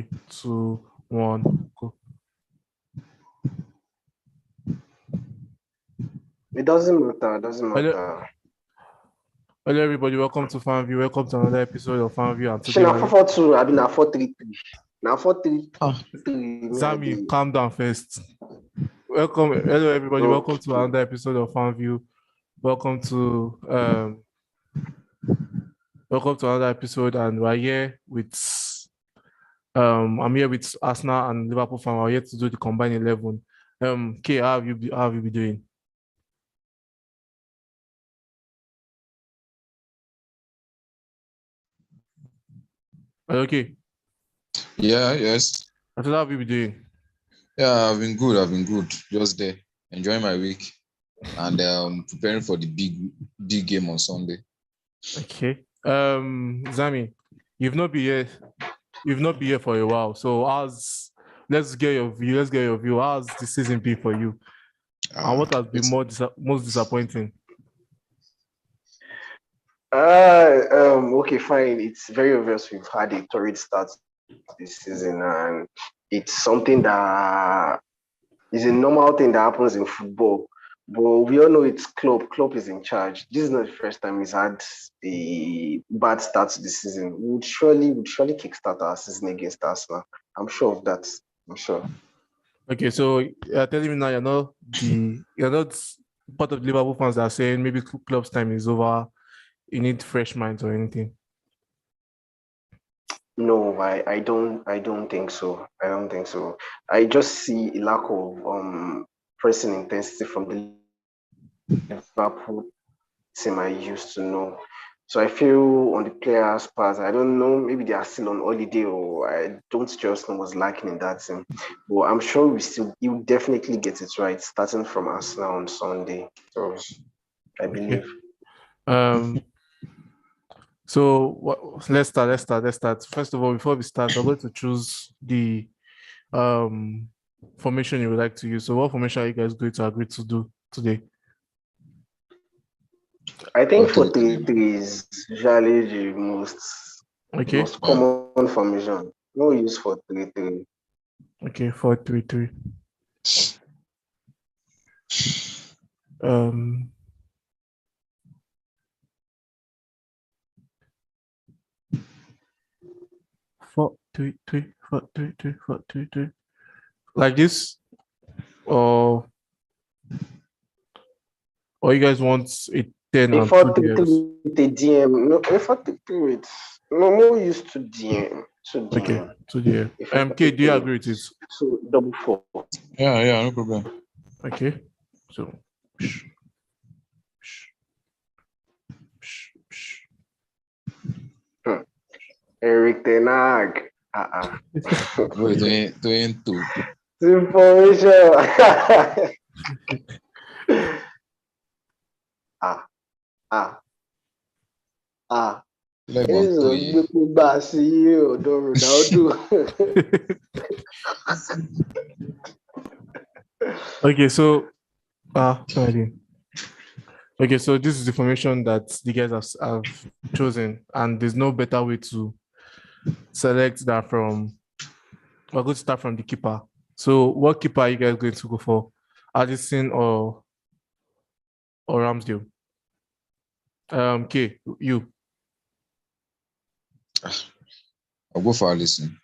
3, 2, 1, go. It doesn't matter. It doesn't Hello, matter. hello everybody. Welcome to FanView. Welcome to another episode of FanView. And She today, na 442. I be na 433. Now 433. Zami, calm down first. Welcome, hello everybody. Okay. Welcome to another episode of FanView. Welcome to another episode, and we're here with I'm here with Arsenal and Liverpool fan. We're here to do the combined 11. Kay, how have you been doing? Okay. Yeah, yes. I said, how have you been doing? Yeah, I've been good. Just there, enjoying my week and preparing for the big game on Sunday. Okay. Zami, you've not been here for a while. So let's get your view. How's the season been for you? And what has been most disappointing? Okay, fine. It's very obvious we've had a torrid start this season, and it's something that is a normal thing that happens in football. But we all know it's Klopp. Klopp is in charge. This is not the first time he's had a bad start to the season. We would surely kickstart our season against Arsenal. I'm sure of that. I'm sure. Okay, so you're telling me now you're not part of the Liverpool fans that are saying maybe Klopp's time is over. You need fresh minds or anything. No, I don't think so. I don't think so. I just see a lack of pressing intensity from the Liverpool team I used to know. So I feel on the players' part, I don't know, maybe they are still on holiday, or I don't just know what's lacking in that team. But I'm sure you definitely get it right, starting from Arsenal on Sunday. So I believe. So let's start. First of all, before we start, we're going to choose the formation you would like to use. So what formation are you guys going to agree to do today? I think 4-3-3 is usually the most common formation. No use for 3-3. Okay, 4-3-3. Four, three, three, 4-3-3, 4-3-3. Like this, or you guys want a 10 and 2 DMs? With a DM. No, 4-3-3 with no use to DM. Okay, 2 DM. MK, do you agree with it? So double 4. Yeah, no problem. Okay, so Eric Ten Hag. We're doing 2. Information. Okay, so okay, so this is the formation that the guys have chosen, and there's no better way to select that from. We're going to start from the keeper. So, what keeper are you guys going to go for? Addison or Ramsdale? Okay, you. I'll go for Alisson.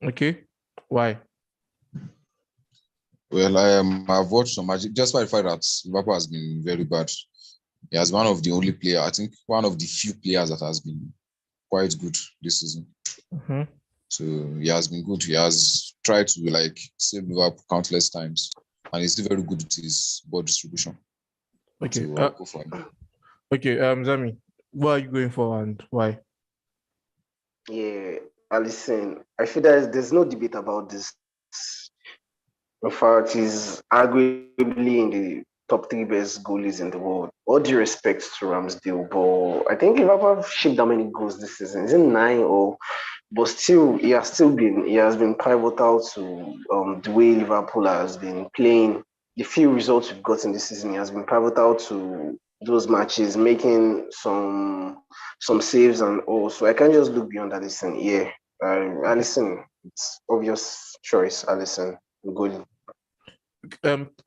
Okay, why? Well, I've watched some matches, just by the fact that Liverpool has been very bad. He has one of the only players, I think, one of the few players that has been quite good this season. Mm-hmm. So he has been good. He has tried to save Liverpool countless times, and he's still very good with his ball distribution. Okay. So I'll go for him. Okay, Zami, what are you going for and why? Yeah, Alisson. I feel that there's no debate about this. In fact, he's arguably in the top 3 best goalies in the world. All due respect to Ramsdale, but I think Liverpool have shipped that many goals this season. Is it 9 or? But still, he has been pivotal to the way Liverpool has been playing. The few results we've gotten this season, he has been pivotal to those matches, making some saves and all. So I can't just look beyond that. Listen, yeah, Allison, it's obvious choice. Allison, goalie.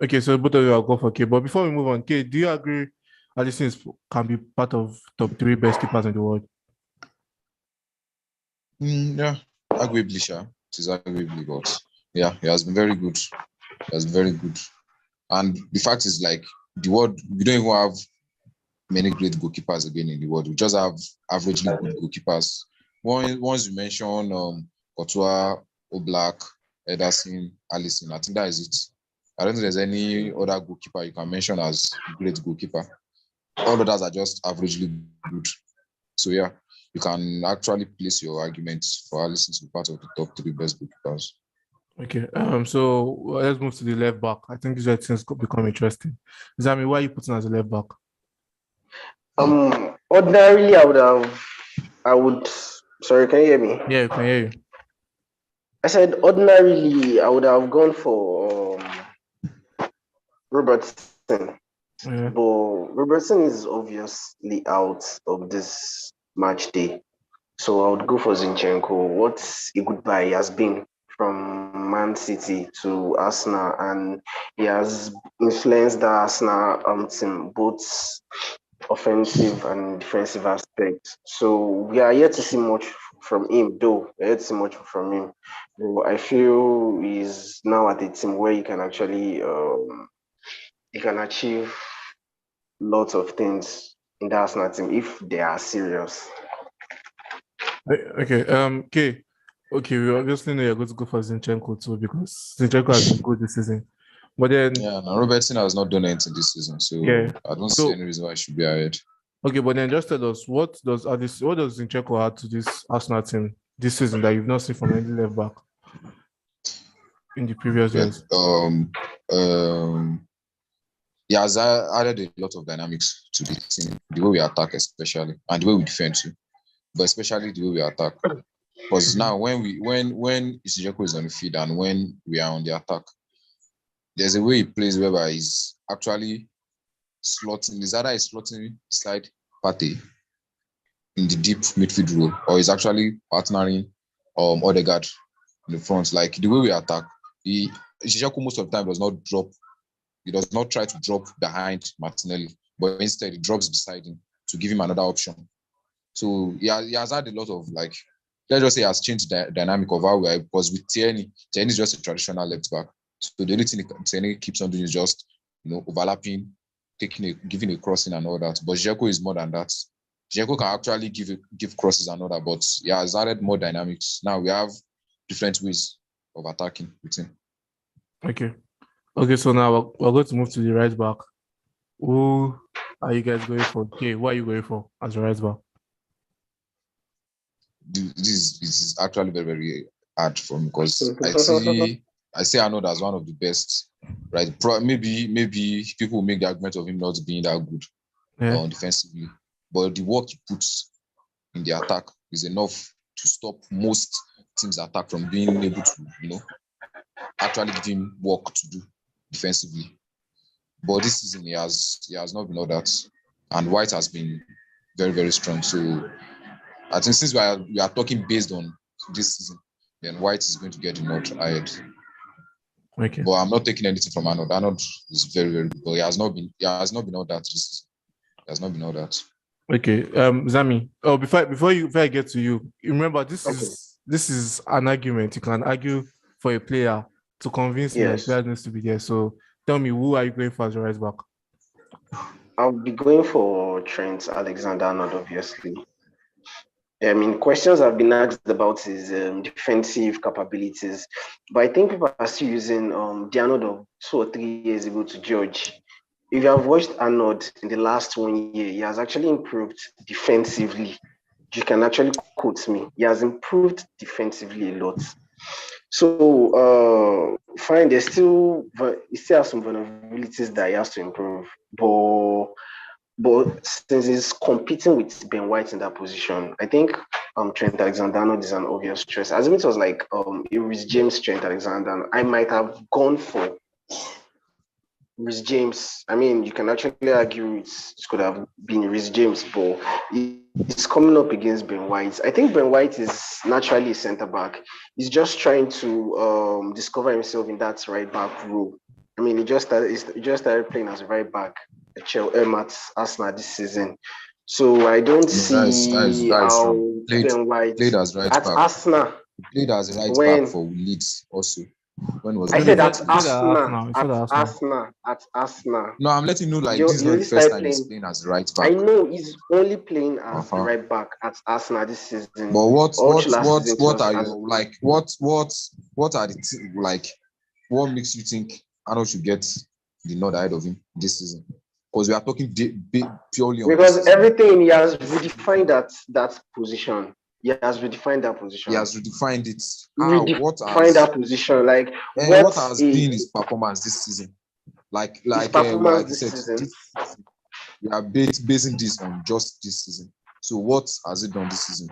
Okay, so both of you are go for K. But before we move on, K, do you agree Alisson can be part of top 3 best keepers in the world? Yeah, arguably, sure. It is arguably, but yeah, he has been very good. He has been very good. And the fact is, like, the world, we don't even have many great goalkeepers again in the world. We just have averagely good goalkeepers. Once you mention Courtois, Oblak, Ederson, Alisson, I think that is it. I don't think there's any other goalkeeper you can mention as great goalkeeper. All others are just averagely good. So yeah, you can actually place your arguments for Alisson to be part of the top 3 best goalkeepers. Okay, so let's move to the left back. I think this is where things could become interesting. Zami, why are you putting as a left back? Ordinarily, I would. Sorry, can you hear me? Yeah, I can hear you. I said ordinarily, I would have gone for Robertson, Yeah. but Robertson is obviously out of this match day. So I would go for Zinchenko. What a good buy he has been from Man City to Arsenal, and he has influenced the Arsenal team, both offensive and defensive aspect. So we are yet to see much from him, though. We're yet to see much from him. But I feel he's now at a team where he can actually he can achieve lots of things in the Arsenal team if they are serious. Okay. K. Okay, we obviously know you're going to go for Zinchenko too because Zinchenko has been good this season. But then Yeah, no, Robertson has not done anything this season, so yeah. I don't see So any reason why I should be ahead. okay, but then just tell us what does Zinchenko add to this Arsenal team this season that you've not seen from any left back in the previous Yeah, years? he has added a lot of dynamics to the team, the way we attack especially, and the way we defend too, but especially the way we attack. Because now when Zinchenko is on the field and when we are on the attack, there's a way he plays whereby he's actually slotting. Is either he's slotting beside Partey in the deep midfield role, or he's actually partnering Odegaard in the front. Like the way we attack, Zinchenko most of the time does not drop. He does not try to drop behind Martinelli, but instead he drops beside him to give him another option. So he has had a lot of, like, let's just say, he has changed the dynamic of how we are. Because with Tierney is just a traditional left back. So the only thing Tierney keeps on doing is just, overlapping, giving a crossing and all that. But Dzeko is more than that. Dzeko can actually give crosses and all that, but he has added more dynamics. Now we have different ways of attacking with him. Okay, so now we're going to move to the right back. Who are you guys going for? Okay, what are you going for as a right back? This is actually very, very hard for me because I see Arnold as one of the best, right? Maybe people make the argument of him not being that good defensively, but the work he puts in the attack is enough to stop most teams' attack from being able to, actually give him work to do defensively. But this season he has not been all that, and White has been very, very strong. So I think since we are talking based on this season, then White is going to get the nod ahead. Okay. But I'm not taking anything from Arnold. Arnold is very, very good, but he has not been all that this season. He has not been all that. Okay. Zami. Oh, before I get to you, remember this is an argument. You can argue for a player to convince me that the player needs to be there. So tell me, who are you going for as a right back? I'll be going for Trent Alexander-Arnold, obviously. I mean, questions have been asked about his defensive capabilities, but I think people are still using the Arnold of 2 or 3 years ago to judge. If you have watched Arnold in the last 1 year, he has actually improved defensively. You can actually quote me. He has improved defensively a lot. So, fine, he still has some vulnerabilities that he has to improve, but since he's competing with Ben White in that position, I think Trent Alexander-Arnold is an obvious choice. As if it was like it was James Trent Alexander, I might have gone for Rhys James. I mean, you can actually argue it could have been Rhys James, but it's coming up against Ben White. I think Ben White is naturally a centre back. He's just trying to discover himself in that right back role. I mean, he just started playing as a right back at Arsenal this season. So I don't No, see that is how wrong. Ben White Played as right at back. Arsenal He played as a right back when for Leeds also. When was I No, no, it? said he at said that Arsenal, Arsenal. He said that Arsenal. At Arsenal. No, I'm letting you know like this is He not the only first started time he's playing. playing as a right I back. know he's only playing as a Uh-huh. right back at Arsenal this season. But All through last season, it what was are as your like what are the like what makes you think Arnold should get the nod ahead of him this season? Because we are talking purely on this because season. everything he has redefined that position. He has redefined that He position. has redefined it. Redefined that position. Like what has been his performance this season? Like performance you this said, season. this season, we are basing this on just this season. So what has it done this season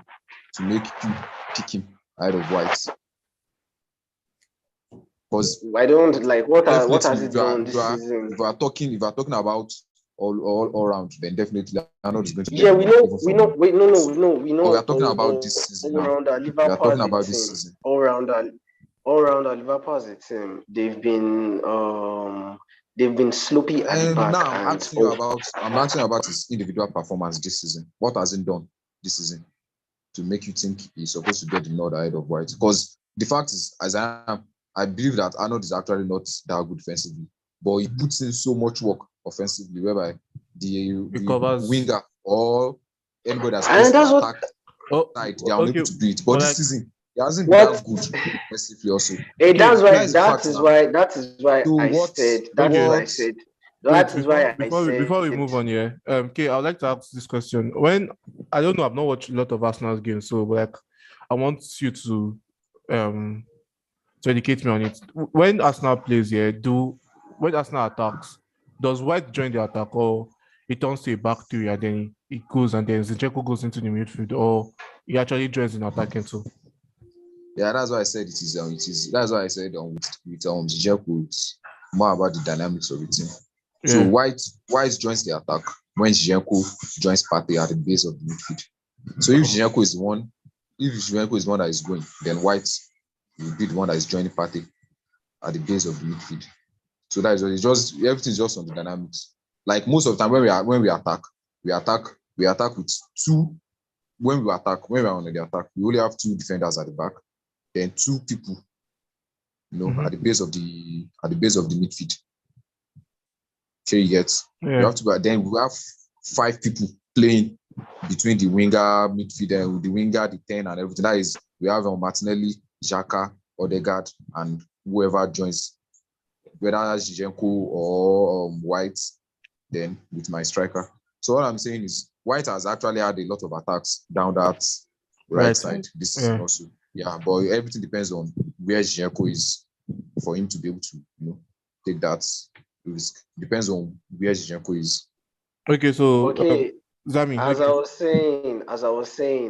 to make you pick him ahead of White? Because I don't like what has definitely, it done this season. if we are talking about all round, then definitely Arnold is going to get Yeah, the we nod, know, even we from know, him. we But we know are talking about this season all now. rounder We are Liverpool talking as a about this team. season. All rounder Liverpool as a team. They've been sloppy at the back. Now I'm asking you about his individual performance this season. What has he done this season to make you think he's supposed to get the nod ahead of White? Because the fact is, as I am, I believe that Arnold is actually not that good defensively, but he puts in so much work offensively, whereby the winger or anybody that's supposed to attack side, they are unable to do it. But this season, he hasn't been that good defensively also. That is why Before we move on here, okay, I would like to ask this question. When I don't know, I've not watched a lot of Arsenal's games, so like I want you to educate me on it. When Arsenal plays here, when Arsenal attacks, does White join the attack or it turns to a back three and then it goes and then Zinchenko goes into the midfield, or he actually joins in attacking too? Yeah, that's why I said it is. That's why I said with Zinchenko, it's more about the dynamics of the team. Yeah. So White joins the attack when Zinchenko joins Partey at the base of the midfield. So if Zinchenko is the one that is going, then White will be the one that is joining Partey at the base of the midfield. So that is what it's just everything's just on the dynamics. Like most of the time when we attack with two. When we are on the attack, we only have two defenders at the back, then two people, at the base of the midfield. Okay, you get. You have to, then we have 5 people playing between the winger, midfield, and the winger, the 10, and everything. That is, we have Martinelli, Xhaka, Odegaard, and whoever joins, whether that's Zinchenko or White, then with my striker. So all I'm saying is White has actually had a lot of attacks down that right side this season also. Yeah, but everything depends on where Zinchenko is for him to be able to, take that risk. Depends on where Zinchenko is. Okay, so Zami. As I was saying,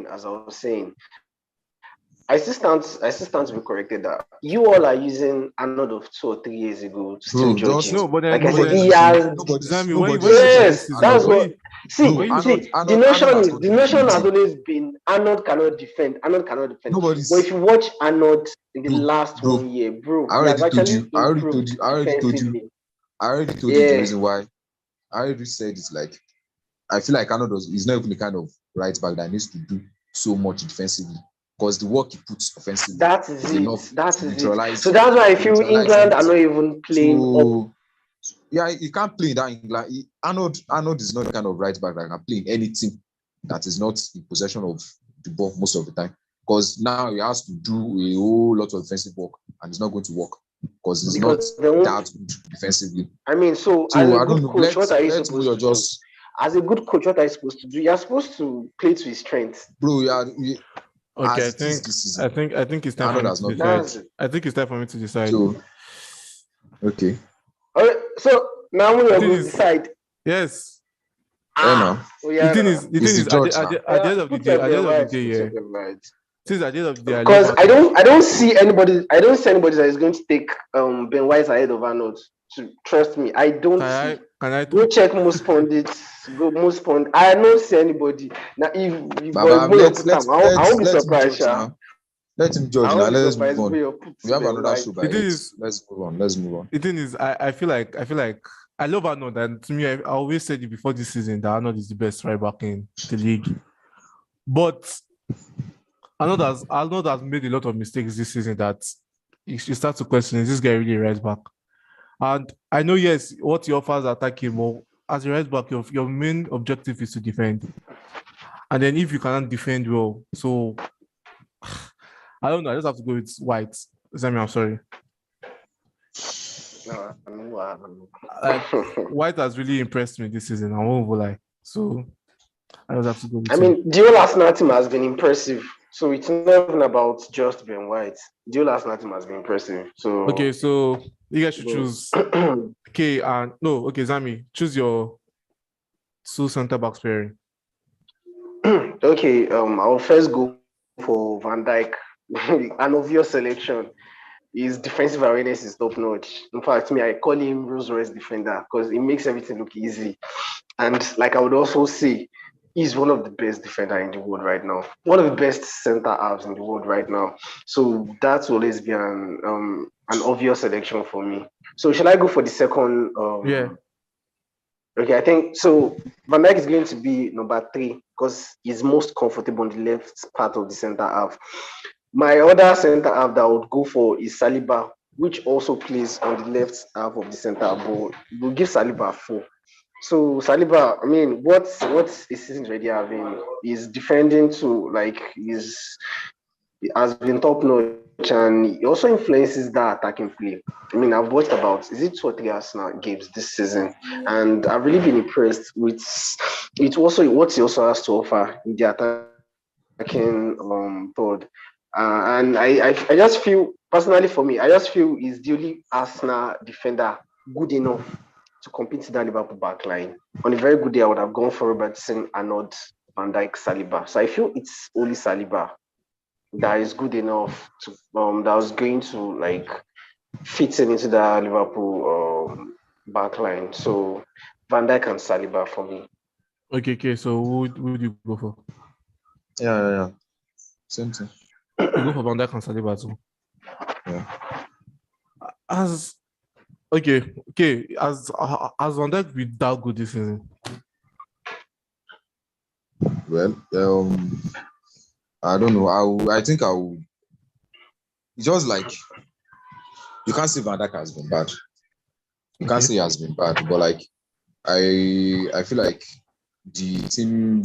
I still stand to be corrected that you all are using Arnold of 2 or 3 years ago to still judge him. No, but then, like I said, he has. Yes, that's what. See, the notion has always been Arnold cannot defend. But if you watch Arnold in the last 1 year, bro, I already told you the reason why. I already said it's like I feel like Arnold is not even the kind of right back that needs to do so much defensively. Because the work he puts offensively is enough to neutralize. So that's why I feel England are not even playing. Yeah, he can't play in that England. Arnold is not the kind of right back that can play in any team that is not in possession of the ball most of the time. Because now he has to do a whole lot of defensive work, and it's not going to work because he's not that good defensively. I mean, so as a good coach, what are you supposed to do? As a good coach, what are you supposed to do? You're supposed to play to his strengths. Bro, okay, I think it's time for me to decide. I think it's time for me to decide. So, okay. So now we are going to decide. Yes. The thing is, at the end of the day, since at the end of the day, because I don't see anybody that is going to take Ben White ahead of Arnold. Trust me, I don't see. Can I Go talk? check most pundits. Go most pundits. I don't see anybody. Now, if Baba, Boy put them, I won't be let him surprised, judge Sha. now. Let him I judge now. won't be Let's move surprised on. Boy put We have them another white. show by The thing is, Let's move on. Let's move on. the thing is, I feel like I love Arnold, and to me, I always said it before this season that Arnold is the best right back in the league. But Arnold has made a lot of mistakes this season that you start to question, is this guy really a right back? And I know, yes, what he offers attacking more. As a right back, your main objective is to defend. And then if you cannot defend well, so I don't know. I just have to go with White. Zami, I'm sorry. No, I know. Like White has really impressed me this season. I won't lie. So I just have to go with I him. mean, the whole Arsenal team has been impressive. So it's not even about just Ben White. The whole Arsenal team has been impressive. So Okay, so you guys should choose. Okay, and no, okay, Zami, choose your two center backs pairing. okay, I'll first go for Van Dijk. An obvious selection. His defensive awareness is top notch. In fact, I call him Rolls Royce defender because it makes everything look easy. And like I would also say, he's one of the best defender in the world right now. One of the best center halves in the world right now. So that will always be an obvious selection for me. So shall I go for the second? Yeah. Okay, I think so. Van Dijk is going to be number 3 because he's most comfortable on the left part of the center half. My other center half that I would go for is Saliba, which also plays on the left half of the center half, but we'll give Saliba 4. So Saliba, I mean, what is he already having? He's defending to like he has been top notch, and he also influences that attacking play. I mean, I've watched about is it 2 or 3 Arsenal games this season, and I've really been impressed with it. Also, what he also has to offer in the attacking third. And I just feel personally for me, I just feel he's the only Arsenal defender good enough to compete in that Liverpool back line. On a very good day, I would have gone for Robertson, Arnold, Van Dijk, Saliba. So I feel it's only Saliba that is good enough to that was going to like fit in into the Liverpool back line. So Van Dijk and Saliba for me. Okay. So who would you go for? Yeah. Same thing. You go for Van Dijk and Saliba too. Yeah. As Van Dijk be that good this season? Well, I don't know. I think I will. It's just like you can't say Van Dijk has been bad. You can't say he has been bad, but like I feel like the team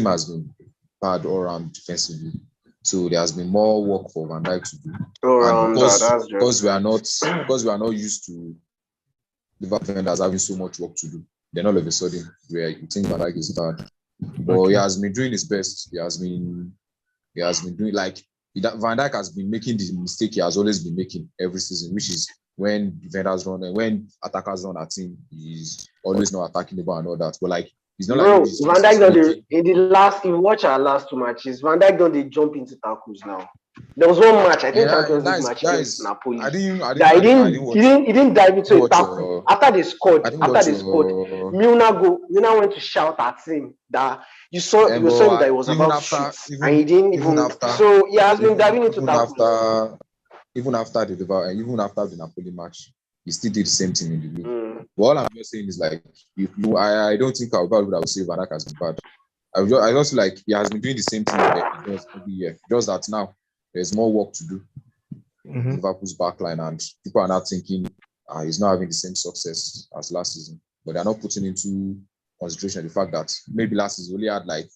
has been bad all around defensively. So there has been more work for Van Dijk to do. And because we are not used to Liverpool defenders having so much work to do, then all of a sudden you think Van Dijk is bad. But he has been doing his best. He has been doing like Van Dijk has been making the mistake he has always been making every season, which is when defenders run and when attackers run at him, he's always not attacking the ball and all that. But like he's not like Van Dijk if you watch our last 2 matches, Van Dijk don't they jump into tackles now. There was one match, I think Champions League match against Napoli. He didn't dive into a tackle. After they scored, Milner went to shout at him that you saw him that he was about to shoot, and he didn't even. So he has been diving into tackles. Even after the Napoli match, he still did the same thing in the league. But all I'm just saying is like, I don't think I would say Van Dijk has been bad. I just feel like he has been doing the same thing every year. Just that now there's more work to do in Liverpool's backline, and people are not thinking he's not having the same success as last season. But they're not putting into consideration the fact that maybe last season he only had like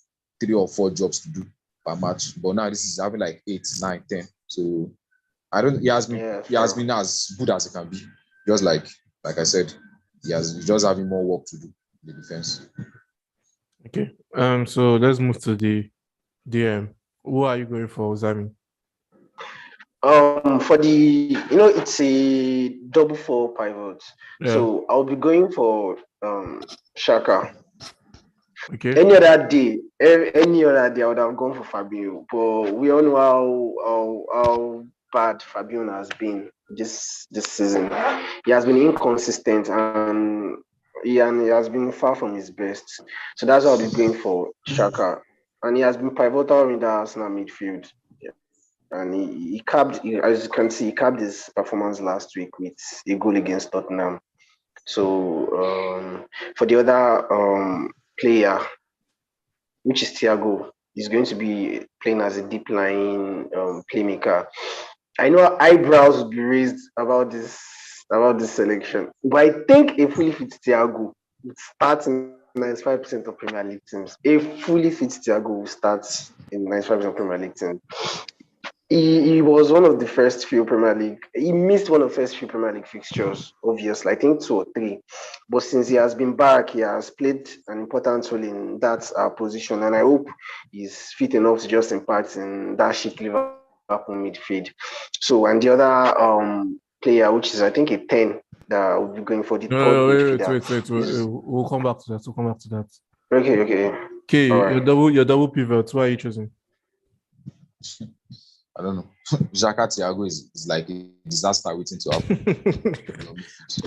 3 or 4 jobs to do per match, but now this is having like 8, 9, 10. So he has been as good as he can be. Just like I said, he's just having more work to do in the defense. Okay. So let's move to the DM. Who are you going for, Zami? For the it's a double 4 pivot. Yeah. So I'll be going for Xhaka. Okay. Any other day, I would have gone for Fabio. But we all know how bad Fabian has been this season. He has been inconsistent and he has been far from his best. So that's why I'll be going for Shaka. And he has been pivotal in the Arsenal midfield. Yeah. And as you can see, he capped his performance last week with a goal against Tottenham. So for the other player, which is Thiago, he's going to be playing as a deep line playmaker. I know eyebrows will be raised about this selection, but I think a fully fit Thiago would start in 95% of Premier League teams. A fully fit Thiago will start in 95% of Premier League teams. He was one of the first few Premier League. He missed one of the first few Premier League fixtures, obviously. I think 2 or 3. But since he has been back, he has played an important role in that position. And I hope he's fit enough to just impact in that shit Liverpool midfield. So, and the other player, which is I think a 10 that will be going for the third midfielder. Wait. We'll come back to that. Okay. Okay, All right. your double pivot. Why are you choosing? I don't know. Xhaka Thiago is like a disaster waiting to happen.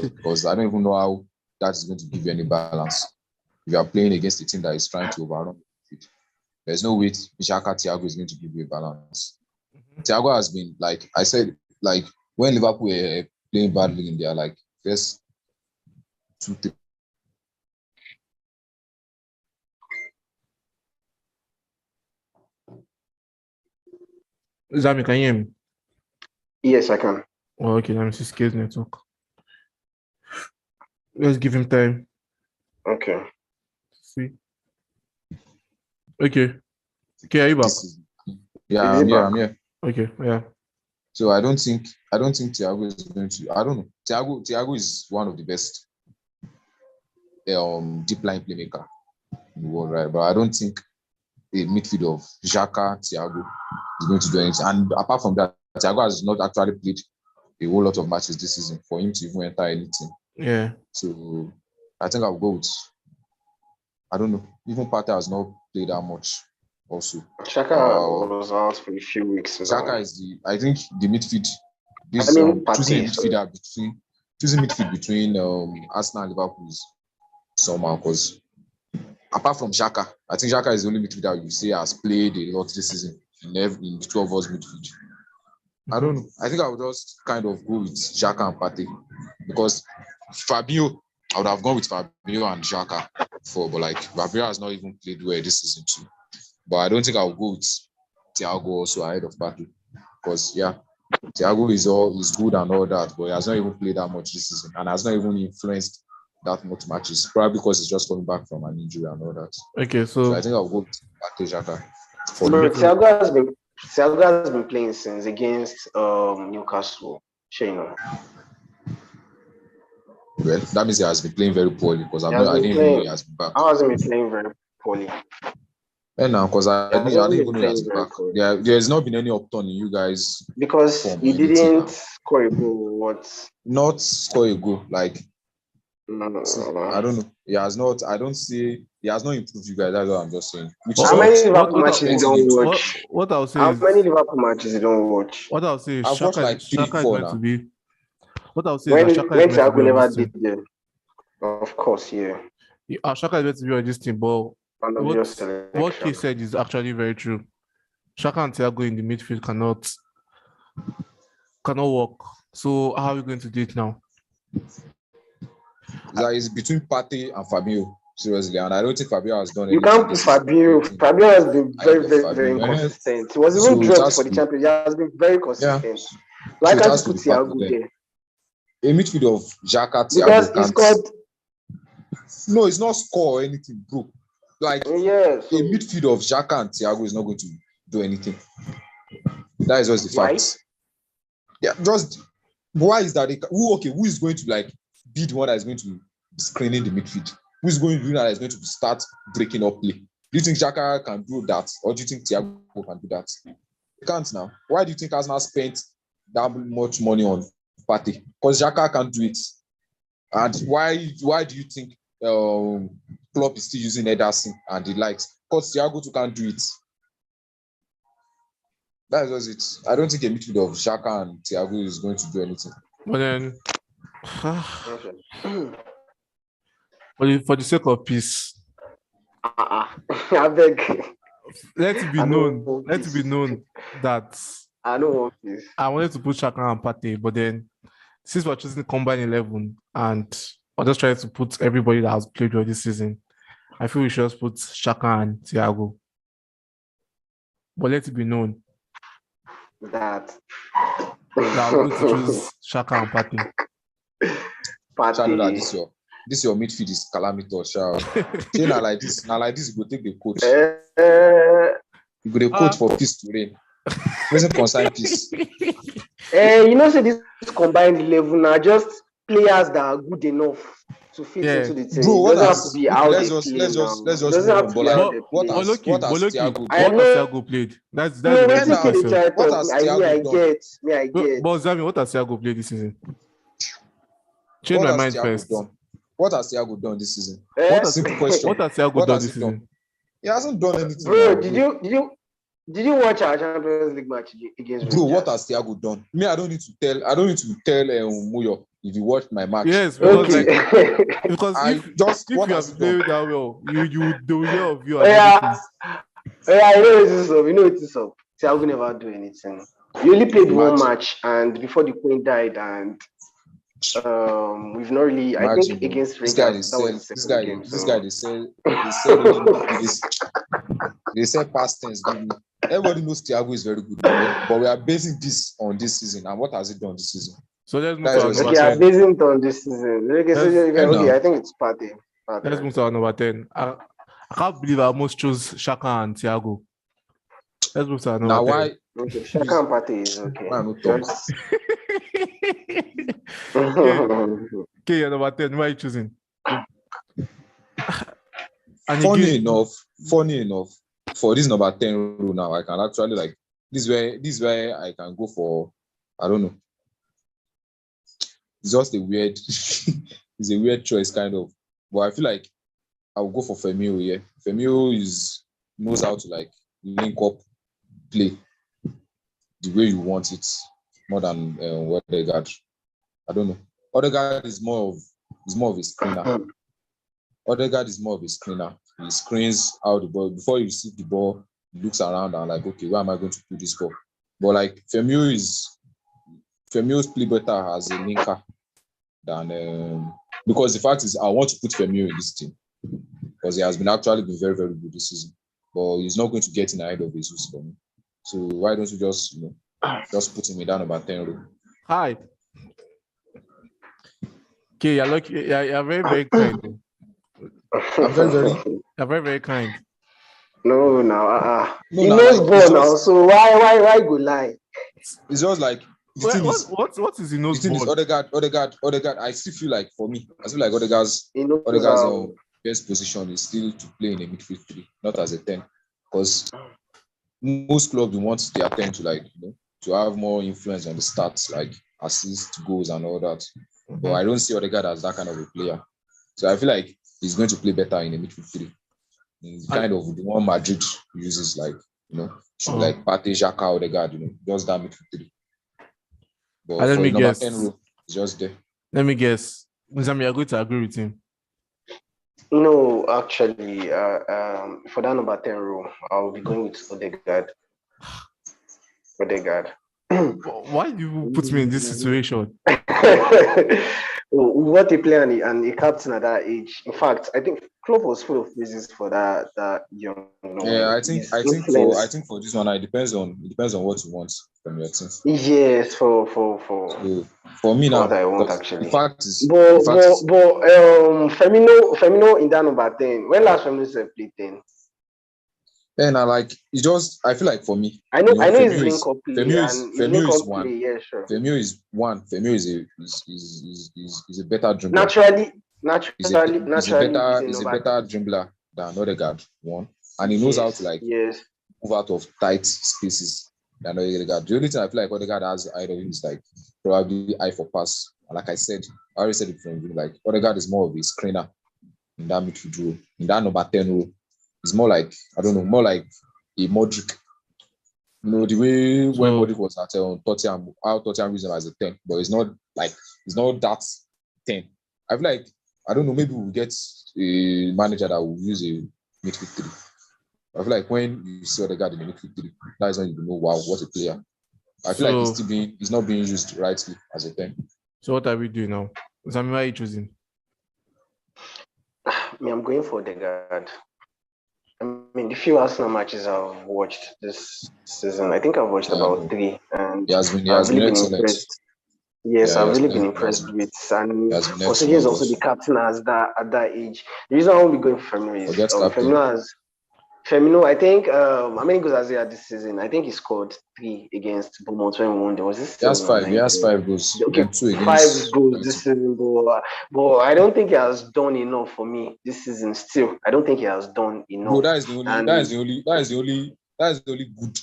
Because I don't even know how that is going to give you any balance. If you are playing against a team that is trying to overrun, there's no way Xhaka Thiago is going to give you a balance. Thiago has been, like I said, like when Liverpool were playing badly in their like first 2-3. Zami, can you hear me? Yes, I can. Oh, okay, let me see Skills network. Let's give him time. Okay. See. Okay, are you back? Yeah, I'm here. Okay, yeah. So I don't think Thiago is going to. I don't know. Thiago is one of the best deep line playmaker in the world, right? But I don't think a midfield of Xhaka, Thiago is going to do anything. And apart from that, Thiago has not actually played a whole lot of matches this season for him to even enter anything. Yeah. So I think I'll go with. I don't know. Even Partey has not played that much. Also, Shaka was out for a few weeks. Xhaka is I think the midfield. Choosing midfield between Arsenal and Liverpool is somehow, because apart from Xhaka, I think Xhaka is the only midfielder you say has played a lot this season in the two of us midfield. I don't know. I think I would just kind of go with Xhaka and Partey, because Fabio, I would have gone with Fabio and Xhaka but like Fabio has not even played well this season too. But I don't think I will go with Thiago also ahead of Partey, because Thiago is good and all that, but he has not even played that much this season and has not even influenced that much matches. Probably because he's just coming back from an injury and all that. Okay, so I think I'll go with Partey, Xhaka. Thiago has been playing since against Newcastle. Sure, you know. Well, that means he has been playing very poorly, because I didn't even know he has been back. How has he been playing very poorly? And now, because I didn't even know he has been back. There has not been any upturn in you guys. Because he didn't score a goal. Not score a goal. Like, no. I don't know. He has not. I don't see. He has not improved you guys. That's what I'm just saying. How many Liverpool matches you don't watch? What I'll say How many Liverpool matches you don't watch? What I'll say is I've watched like 3, 4 is going now. to be. What I'll say is that Shaka when is going to be never on this did team. there. Of course, yeah. Shaka is going to be on this team, but what Kay said is actually very true. Shaka and Thiago in the midfield cannot work. So how are we going to do it now? That is between Partey and Fabio, seriously, and I don't think Fabio has done anything. You can't put Fabio. Fabio has been very, very inconsistent. He was even dropped for the Champions. He has been very consistent. Yeah. Why can't you put Thiago there? A midfield of Xhaka, Thiago. Because he scored. No, it's not score or anything, bro. Like, a midfield of Xhaka and Thiago is not going to do anything. That is just the fact. Right? Yeah, just why is that? Who is going to like be the one that is going to be screening the midfield? Who is going to do that? Is going to start breaking up play? Do you think Xhaka can do that, or do you think Thiago can do that? They can't now. Why do you think Arsenal spent that much money on Partey? Because Xhaka can't do it. And why do you think Klopp is still using Ederson and the likes? Because Thiago can't do it. That's just it. I don't think a midfield of Xhaka and Thiago is going to do anything. But then, Okay. for the sake of peace, I beg. let it be I known. know Let it be this. known that I don't want this. I wanted to put Shaka and Pate, but then since we're choosing the combined 11 and we're just trying to put everybody that has played well this season, I feel we should just put Shaka and Thiago. But let it be known That that I was going to choose Shaka and Pate. Shadow that party. this your midfield is calamitous. Say now like this, you go take the coach. You go the coach for peace to reign. Doesn't concern peace. You know, say this combined 11 are just players that are good enough to fit Yeah. into the team. Bro, It what doesn't have has to be how let's they just play let's now. just let's It just doesn't move have on. to But be how like they what play. has Thiago I what has know- Thiago played? That's No, the when best people they question. try to What talk, has I Thiago done? I get. But Zami, what has Thiago played this season? Change What my has mind Thiago first. done? What has Thiago done this season? What has Simple question. what has Thiago What done has this he done? season? He hasn't done anything. Bro, Now, did you watch our Champions League match against Bro, what Rangers? has Thiago done? Me, I don't need to tell Muyo if you watched my match. Yes, because Okay. because I if just if what you has have he done? played that well, you they will hear of you and Yeah, everything. I know it's up. You know it's up. Thiago never do anything. He only played one Imagine. match, and before the Queen died, and we've not really. I Imagine, think bro. against This guy Rangers, that was the second game. this guy they say past tense. Give me. Everybody knows Thiago is very good, but we are basing this on this season. And what has he done this season? So let's move That to is our just number Okay, I'm 10. basing it on this season. Okay, so Let's- I think it's party. Let's move to our number 10. I can't believe I almost chose Shaka and Thiago. Let's move to our number Now 10. why Okay, Shaka and party is okay. why not talk? Just... Okay, your number 10. Why are you choosing? And Funny again, enough, for this number 10 rule now, I can actually like this is where I can go for, I don't know. It's just a weird it's a weird choice kind of. But I feel like I'll go for Firmino here. Firmino knows how to like link up play the way you want it more than Odegaard. I don't know. Odegaard is more of a screener. Odegaard is more of a screener. He screens out the ball. Before you receive the ball, he looks around and like, okay, where am I going to put this ball? But like Firmino's play better as a linker than because the fact is I want to put Firmino in this team because he has been very, very good this season. But he's not going to get in ahead of Jesus for me. So why don't you just put him in that number 10 row? hi. Okay, you're lucky. You're very, very kind. I'm very You're very, very kind. No, he now, knows like, ball now, so why go lie? It's just like the thing is What is the nose the thing is ball? Odegaard. I still feel like for me, I feel like Odegaard's He knows how. best position is still to play in a midfield 3, not as a 10. Because most clubs want their 10 to like to have more influence on the stats, like assists, goals, and all that. But I don't see Odegaard as that kind of a player. So I feel like he's going to play better in a midfield 3. He's kind of the one Madrid uses, like should be like Partey, Xhaka, Odegaard, just that midfield 3. But let for me the number guess. 10 row, it's just there. Let me guess. Muzami, you're going to agree with him. No, actually, for that number 10 row, I'll be going with Odegaard. Why do you put me in this situation? What a player and a captain at that age. In fact, I think Klopp was full of praises for that young. Yeah, I think for this one, it depends on what you want from your team. Yes, for me now, what I want actually. The fact is, Firmino in that number 10. When last Firmino played 10? And I feel like for me, I know his link up play Firmino is one. Play, yeah, sure. Firmino is one. Firmino is a better dribbler. Naturally, he's a better dribbler than Odegaard, one, and he knows how to like move out of tight spaces than Odegaard. The only thing I feel like Odegaard has ahead of him is like probably eye for pass. And like I already said it from you, like Odegaard is more of a screener in that midfield role, in that number 10 role. It's more like, I don't know, more like a Modric The way when So Modric was at Tottenham, how Tottenham used him as a 10, but it's not that 10. I feel like, I don't know, maybe we'll get a manager that will use a midfield 3. I feel like when you see other guy in the midfield 3, that is when you know, wow, what a player. I feel like he's not being used rightly as a 10. so what are we doing now? Zami, why are you choosing? Me, I'm going for the guard. I mean, the few Arsenal matches I've watched this season, I think I've watched about 3, and He I've has really been been excellent. impressed. Yes, Yeah, I've really been impressed with, and he has been considering he's excellent also the captain at that age. The reason I won't be going for Firmino is Forget captain. Firmino, I think, how many goals has he had this season? I think he scored 3 against Bournemouth when we won. There was this He has 5. He has 2019. 5 goals. Okay, Then 2 5 against goals this season, but I don't think he has done enough for me this season. Still, I don't think he has done Bro, enough. that is the only good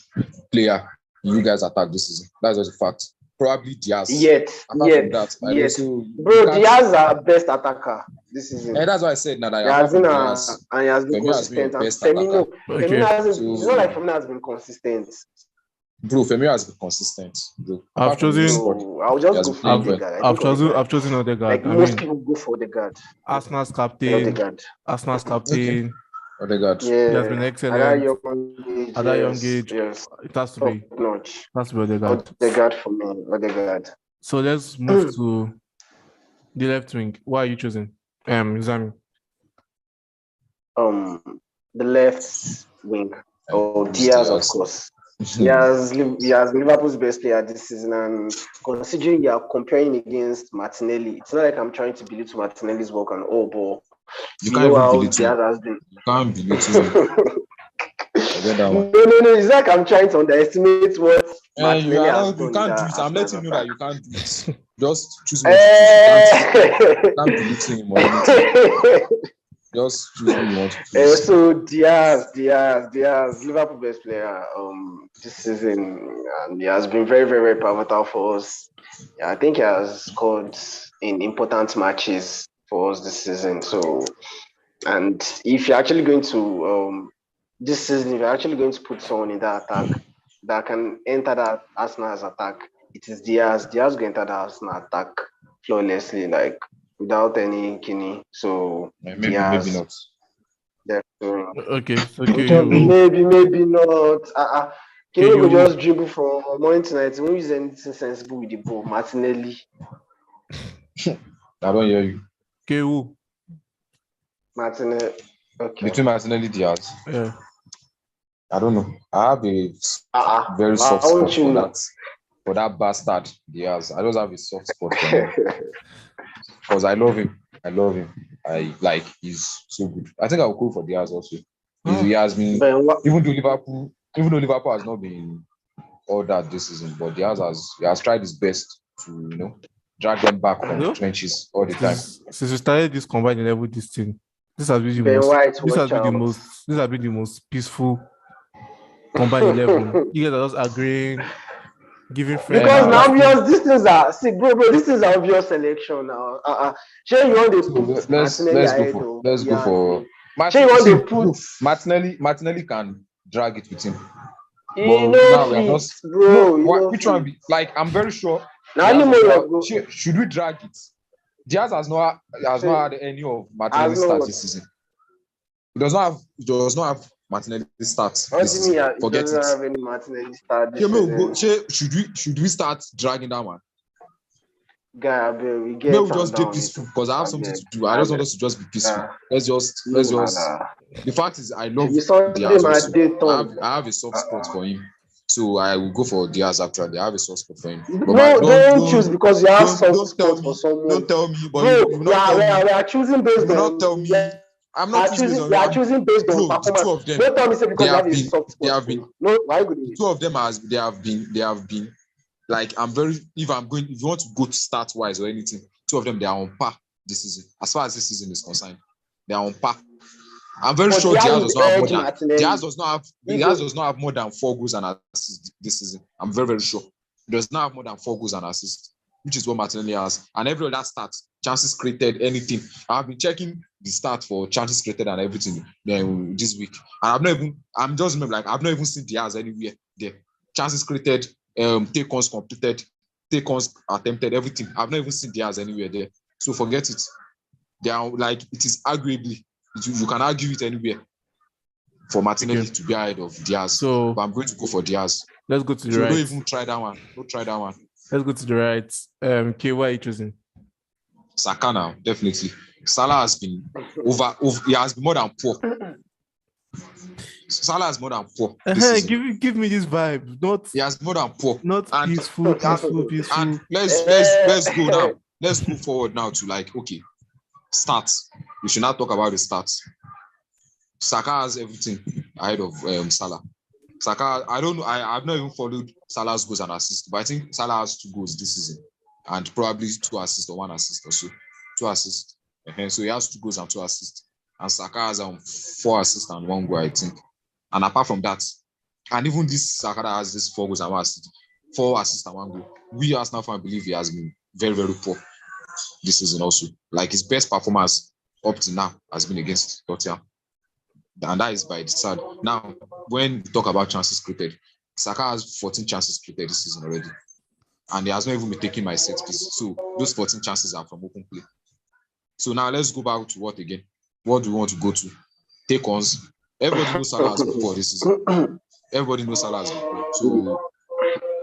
player you guys attacked this season. That's just a fact. Probably Diaz. Apart from that, I don't see. Bro, Diaz is our best attacker this season. And that's why I said that. He has been and he has been Firmino has been consistent. your And best attacker. Okay. It's not like Firmino has been consistent. Bro, Firmino has been consistent. Bro. I've chosen. So I'll just go for Odegaard. I've chosen Odegaard. Like most people go for Odegaard. Arsenal's captain. Odegaard. Okay. Odegaard. Yeah. He has been excellent. At that young age, Yes. It has to be. Notch. It has to be Odegaard. Odegaard for me. Odegaard. So let's move to the left wing. Why are you choosing? Zami. The left wing. Diaz, of course. He has Liverpool's best player this season, and considering you are comparing against Martinelli, it's not like I'm trying to belittle Martinelli's work and but you can't know how even Diaz has been. You can't belittle him. No. It's like I'm trying to underestimate what Martinelli has done. You can't do it. I'm letting you know that you can't do it. Just choose what you can't belittle him or anything. Just choose who you want to choose. So Diaz, Liverpool best player this season, and he has been very, very, very pivotal for us. Yeah, I think he has scored in important matches for us this season. So, and if you're actually going to this season, if you're actually going to put someone in that attack that can enter that Arsenal's attack, it is Diaz. Diaz going to enter that Arsenal attack flawlessly, like without any kidney. So maybe not. Okay. Maybe not. Can you just dribble from morning to night? Won't use anything sensible with the ball. Martinelli. I don't hear you. Okay, who? Martinelli. Okay. Between Martinelli and Diaz. Yeah. I don't know. I have a very soft spot for that bastard Diaz. I just have a soft spot for him because I love him. He's so good. I think I'll go for Diaz also. He has been even though Liverpool has not been all that this season, but Diaz has tried his best to drag them back from the trenches all the time. Since we started this combined 11 this team, this has been the most peaceful combined 11. You guys are just agreeing, giving friends. Because now obvious, these things are obvious selection now. Sure, you want to put let's go for Martinelli can drag it with him. Which one be like? I'm very sure. Should we drag it? Diaz has not had any of Martinelli's stats this season. He does not have Martinelli stats. Forget it. Have any Martinelli stats should we start dragging that one? Guy, we'll just get peaceful because I have something to do. I just want us to just be peaceful. Let's just. The fact is, I love Diaz. I have a soft spot for him, so I will go for Diaz. Actually, I have a soft spot for him. But don't choose because you have soft spot for someone. Don't tell me, but we are choosing based on. Not tell me. I'm not choosing. We are choosing based on performance. Two of them. Don't tell me because you have a soft spot. They have been. No, why would two of them they have been. Like if you want to go to start wise or anything, two of them they are on par this season. As far as this season is concerned, they are on par. I'm very sure Diaz does not have more than 4 goals and assists this season. I'm very, very sure. He does not have more than 4 goals and assists, which is what Martinelli has. And every other stat, chances created, anything. I've been checking the stat for chances created and everything this week. And I've not even seen Diaz anywhere there. chances created, take-ons completed, take-ons attempted, everything. I've not even seen Diaz anywhere there. So forget it. They are like, it is arguably, you can argue it anywhere for Martinelli to be ahead of Diaz. So but I'm going to go for Diaz. let's go to the So right. don't even try that one. Don't try that one. Let's go to the right. K, what are you choosing? Saka now, definitely. Salah has been over he has been more than poor. Salah is more than poor. Give me this vibe. He has more than poor. Not peaceful. And let's go now. Let's move forward now to like, okay, stats. We should not talk about the stats. Saka has everything ahead of Salah. Saka, I don't know. I've not even followed Salah's goals and assists, but I think Salah has 2 goals this season and probably 2 assists or 1 assist or so. 2 assists. So he has 2 goals and 2 assists. And Saka has 4 assists and 1 goal, I think. And apart from that, and even this Saka that has this 4 goals and 1 assist, 4 assists and 1 goal, we Arsenal fans believe he has been very, very poor this season also. Like his best performance up to now has been against Tottenham. And that is by the side. Now, when we talk about chances created, Saka has 14 chances created this season already. And he has not even been taking my set piece. So those 14 chances are from open play. So now let's go back to what again? What do we want to go to? Take-ons. Everybody knows Salah has been poor this season. Everybody knows Salah has been poor. So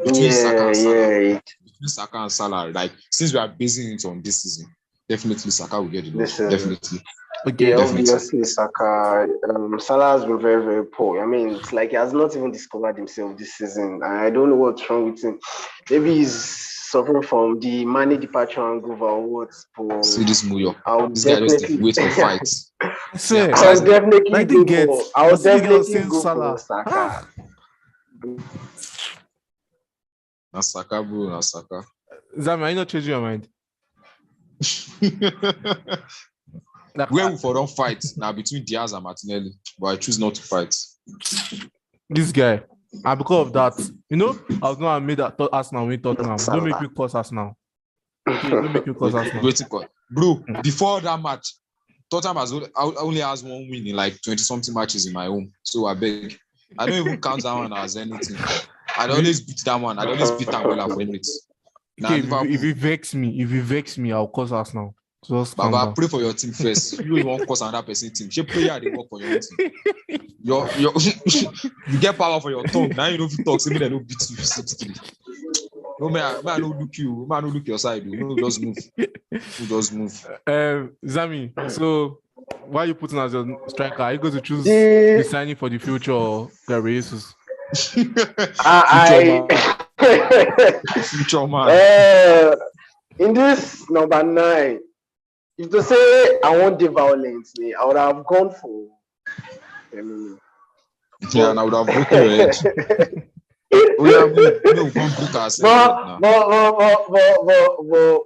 between Saka and Salah, like since we are basing it on this season, definitely Saka will get the nod. Definitely. Okay, obviously Saka. Salah has been very, very poor. I mean, it's like he has not even discovered himself this season. I don't know what's wrong with him. Maybe he's suffering from the Mane departure hangover or what. But see this Muyo. This definitely guy just wait for fights. I'll definitely go for Saka. Na Saka, bro, na Saka. Zami, are you not changing your mind? Where we for don't fight now between Diaz and Martinelli, but I choose not to fight. This guy, and because of that, you know, I was not made that Arsenal win Tottenham. Don't make me curse Arsenal. Okay, don't make me curse Arsenal. Bro, before that match, Tottenham only has 1 win in like 20-something matches in my home. So I beg, I don't even count that one as anything. I'd always beat that one. I'd always beat Angola for Emirates. Okay, if you vex me, I'll curse Arsenal. Baba, pray for your team first. You won't cause another person team. She prayer they work for your team. You get power for your tongue. Now you know if you talk, say me they don't beat you 6-3. No man, don't look you. Man, don't look your side. No, just move. Zami, so why are you putting as your striker? Are you going to choose the signing for the future or Gabriel Jesus? Future man. In this number 9, if to say I want the violence, I would have gone for yeah, and I would have broken your head.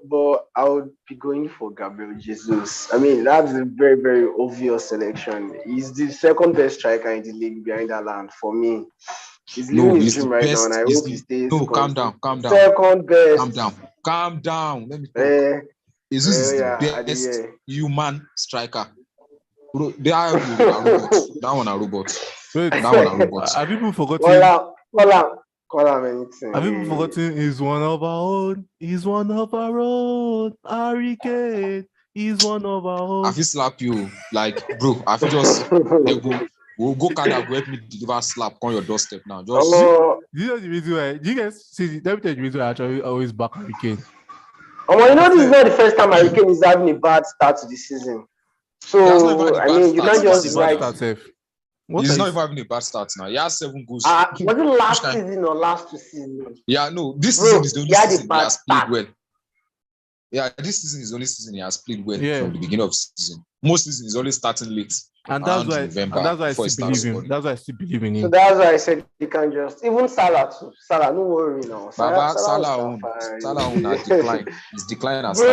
But I would be going for Gabriel Jesus. I mean, that's a very, very obvious selection. He's the second best striker in the league behind Haaland for me. He's living his dream right now, and I hope he stays. No, calm down. Second best. Calm down. Let me talk. Jesus is the best human striker. Bro, that one a robot. Wait, that one a robot. Have people forgotten? Call him anything. Have people forgotten? He's one of our own. He's one of our own. Harry Kane. He's one of our own. I feel slap you, like, bro. I feel just we'll go Canada, go help me deliver slap on your doorstep now. Just do you know the reason why? Do you guys see? Let me tell you the reason why I actually always back Harry Kane. You know, this is not the first time Harry Kane is having a bad start to the season. So I mean, you can't just like. He's not even having a bad start now. He has 7 goals. Was it last season or last 2 seasons? Yeah, no. This season is the only season he has played well. Yeah, this season is the only season he has played well from the beginning of the season. Most seasons he's always starting late. And that's why I still believe him. That's why I still believe in him. So that's why I said you can't just even Salah too. Salah, no worry now. Salah has declined. He's declining as bro.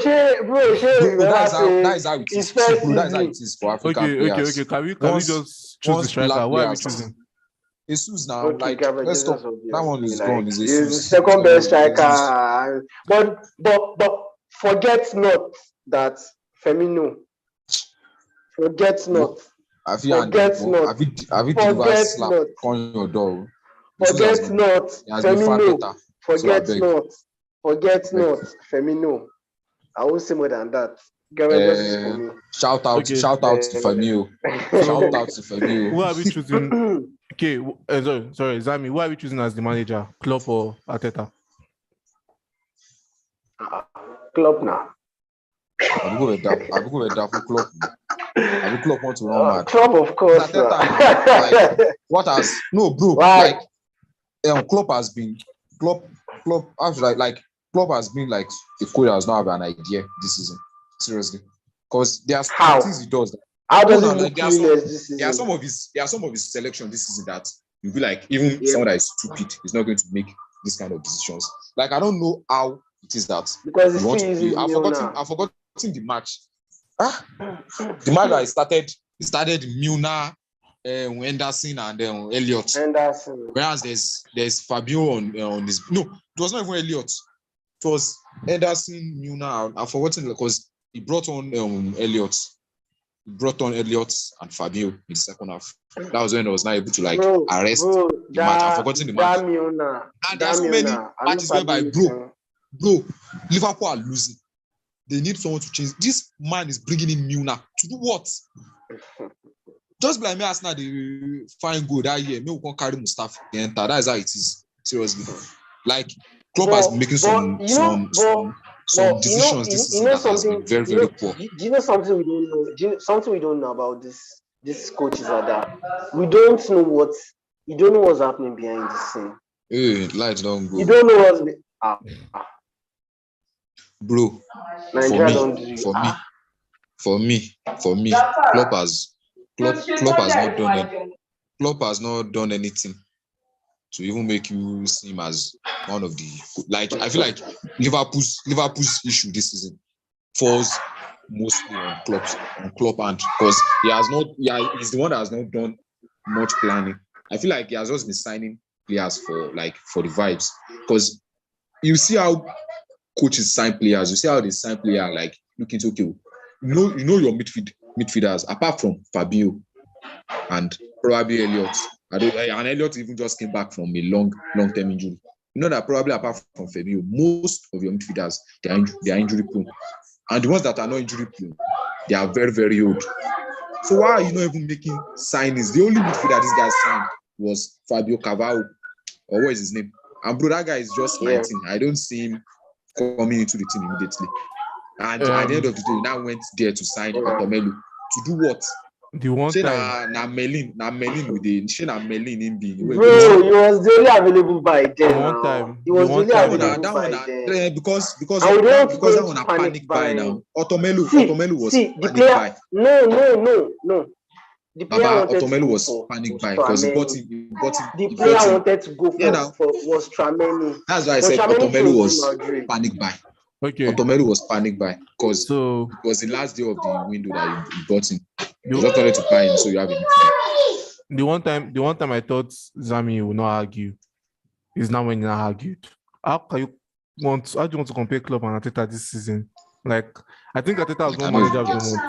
That is how it is. That is how it is for African players. Okay. Can we just choose the striker? Why are we choosing? Jesus now, like let's stop. That one is gone. He's the second best striker. But forget not that Firmino. Forget not. Have you delivered slap on your door? the season has Forget gone. not. It has been far Femino. better. Forget So I beg. not. Forget Beg. not. Femino. I won't say more than that. Guarantees is for me. Shout out Okay. to Famio. Shout out to Famio. Who are we choosing? Okay, sorry, Zami. Who are we choosing as the manager? Klopp or Arteta? Club now. I will go with that for Klopp. I will Klopp want to run mad. Club, of course. Arteta now, like, what has no bro? Why? Like, Klopp has been Klopp. Actually, like Klopp has been like a coach that does not have an idea this season. Seriously, because there are some things he does. How does it like, look there are some of his selection this season that you'll be like, even someone that is stupid is not going to make this kind of decisions. Like, I don't know how it is that because you want to be. I've forgotten the match. The match that started Milner, Henderson, and Elliott. Whereas there's Fabio on this. No, it was not even Elliott. It was Henderson, Milner. I've forgotten because he brought on Elliott. He brought on Elliott and Fabio in the second half. That was when I was not able to arrest the match. I've forgotten the match. And there are so many matches whereby, bro, Liverpool are losing. They need someone to change. This man is bringing in Milner to do what? Just like me, Arsenal, they find good that year. Me, we can't carry Mustafa enter. That is how it is. Seriously, like Klopp has been making some decisions this season that has been very, very poor. Do you know something we don't know? Something we don't know about this coaches are that we don't know what's happening behind the scene. Hey, lights don't go. You don't know what's bro. For me, Klopp has not done anything to even make you seem as one of the, like, I feel like Liverpool's issue this season falls mostly on Klopp, and because he's the one that has not done much planning. I feel like he has just been signing players for the vibes, because you see how coaches sign players, you see how they sign players like looking to okay, you know your midfielders apart from Fabio and probably Elliott. And Elliott even just came back from a long-term injury. You know that probably apart from Fabio, most of your midfielders they are injury prone, and the ones that are not injury prone, they are very, very old. So why are you not even making signings? The only midfielder this guy signed was Fabio Carvalho, or what is his name? And bro, that guy is just 19. I don't see him coming into the team immediately. And at the end of the day, he now went there to sign Otomelu. To do what? The one time. Melin with the Melin in being. Bro, he was daily available by then. One time. He was daily available by then. Because that one a panic buy now. Otomelu was panic buy. No. The player Otomelu was panic buy because he got him. The player wanted to go for was Trameni. That's why I said Otomelu was panic buy. Okay. Otomelu was panic buy because it was the last day of the window that you bought him. You just wanted to buy him, so you have him. The one time I thought Zami would not argue is now when he not argued. How do you want to compare Klopp and Arteta this season? Like, I think Arteta has one manager of the month.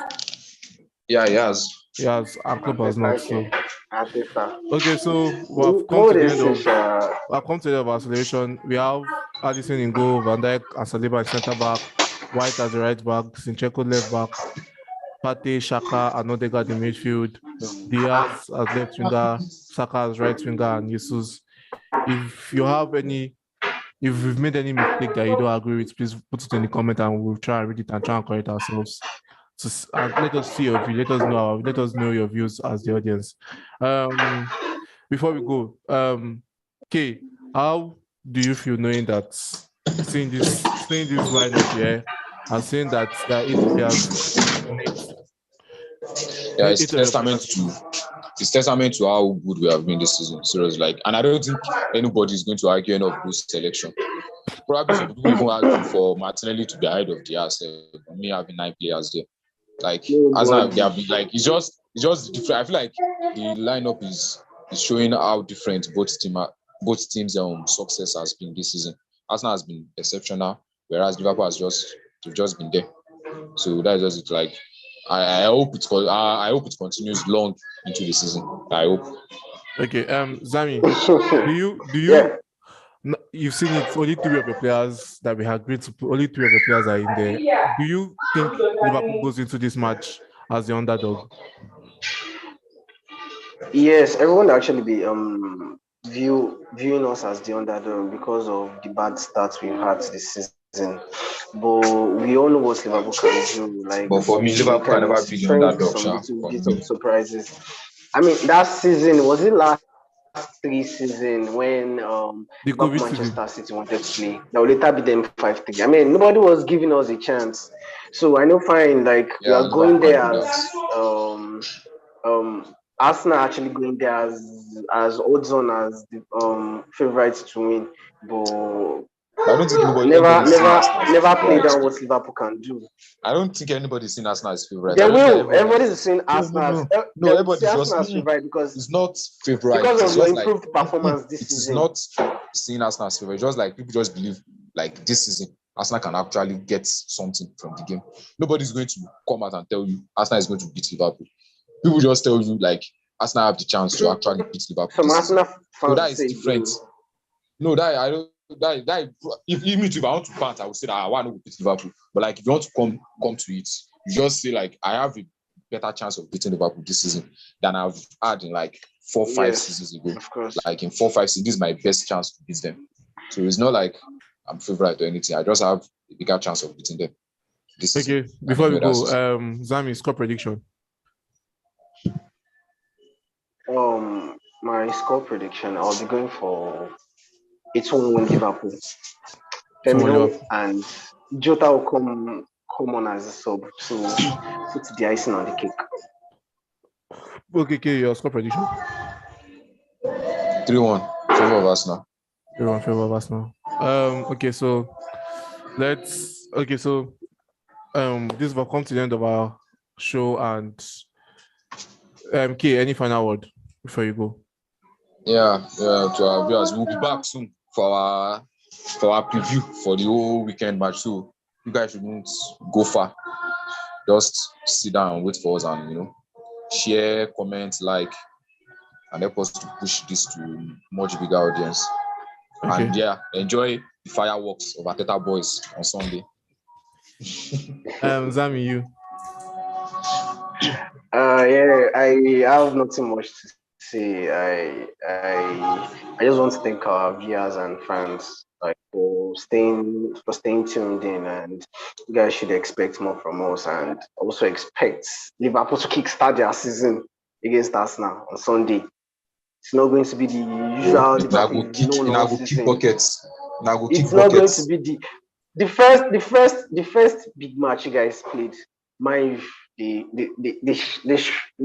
Yeah, he has. Yes, and Klopp has not. So. Arteta. Okay, so we've come to the end of our selection. We have Alisson in goal, Van Dijk and Saliba at centre back, White as the right back, Zinchenko left back, Partey, Xhaka and Odegaard in midfield, Diaz as left winger, Saka as right winger, and Jesus. If we've made any mistake that you don't agree with, please put it in the comment and we'll try and read it and try and correct ourselves. So let us see your view. Let us know your views as the audience. Before we go, Kay, how do you feel knowing that seeing this lineup here and saying that there are 8 players? Yeah, it's testament to how good we have been this season. Seriously, and I don't think anybody is going to argue any of this selection. Probably some people even argue for Martinelli to be ahead of the me having 9 players there. Like, as now they have been like, it's just different. I feel like the lineup is showing how different both teams' success has been this season. Arsenal has been exceptional, whereas Liverpool has just been there. So that is just it. Like, I hope it continues long into the season. I hope. Okay. Zami, do Yeah. you you've seen it? Only three of your players that we have agreed to put, only three of your players are in there. Do you think Liverpool goes into this match as the underdog? Yes, everyone actually be viewing us as the underdog because of the bad starts we've had this season. But we all know what Liverpool can do. Like But for me, we Liverpool can can never be the string underdog, some sha. little For bit me. of surprises. I mean, that season was it last three season when The Liverpool COVID season. Manchester City wanted to play. That will later beat them 5-3. I mean, nobody was giving us a chance. So I know fine, like we Yeah, are going Liverpool can there do as that. Arsenal actually going there as odds on as the favorites to win, but I don't think never anybody's seen never Arsenal as a never play favorite. down what Liverpool can do. I don't think anybody's seen Arsenal as favorite. They I don't think will. everybody Everybody's has. saying No, no, Arsenal. no, no. They will see Everybody's just Arsenal as favorite because it's not favorite. because It's of your just like improved performance it this is season. not seeing Arsenal as favorite. It's just like people just believe like this season Arsenal can actually get something from the game. Nobody's going to come out and tell you Arsenal is going to beat Liverpool. People just tell you like Arsenal have the chance to actually beat Liverpool Some this season. Arsenal So fans that will is say different. again. No, that I don't. That if even if I want to pant, I would say that I want to beat Liverpool. But like if you want to come to it, you just say like I have a better chance of beating Liverpool this season than I've had in like 4-5 Yes, seasons ago. of course. Like in 4-5 seasons, this is my best chance to beat them. So it's not like I'm favorite or anything. I just have a bigger chance of beating them this season Okay, than before any we other go, season. Zami, score prediction. My score prediction, I'll be going for a 2-1 Liverpool. 2-1 Firmino Liverpool. and Jota will come on as a sub to put the icing on the cake. Okay, your score prediction. 3-1 favor of Arsenal. 3-1 favor of Arsenal. Okay, so this will come to the end of our show, and K, any final word before you go? Yeah, to our viewers, we'll be back soon for our preview for the whole weekend match. So you guys shouldn't go far. Just sit down and wait for us, and share, comment, like, and help us to push this to much bigger audience. Okay. And yeah, enjoy the fireworks of Ateta Boys on Sunday. Zami, you. Yeah, I have nothing much to say. I just want to thank our viewers and fans for staying tuned in, and you guys should expect more from us, and also expect Liverpool to kickstart their season against Arsenal on Sunday. It's not going to be the usual Liverpool no season. Buckets. It's not going to be the first big match you guys played. They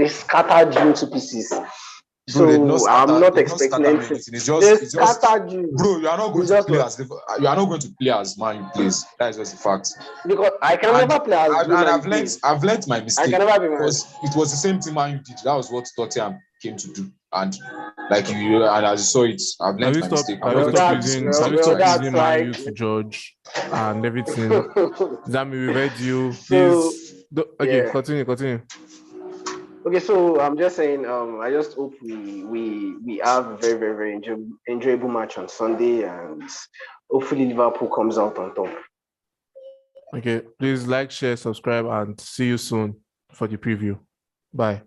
scattered you to pieces. Bro, so I'm not expecting anything. It's They just scattered you. Bro, you are not going to play as Man U plays. That is just a fact. Because I can never play as Man U. I've learned my mistake. I can never be because it was the same thing Man U did. That was what Tottenham came to do. And like you, and as you saw it, I've learned my mistake. Have you stopped using Man U to judge and everything? Zami, we read you. Please. Continue. Okay, so I'm just saying, I just hope we have a very, very, very enjoyable match on Sunday, and hopefully Liverpool comes out on top. Okay, please like, share, subscribe, and see you soon for the preview. Bye.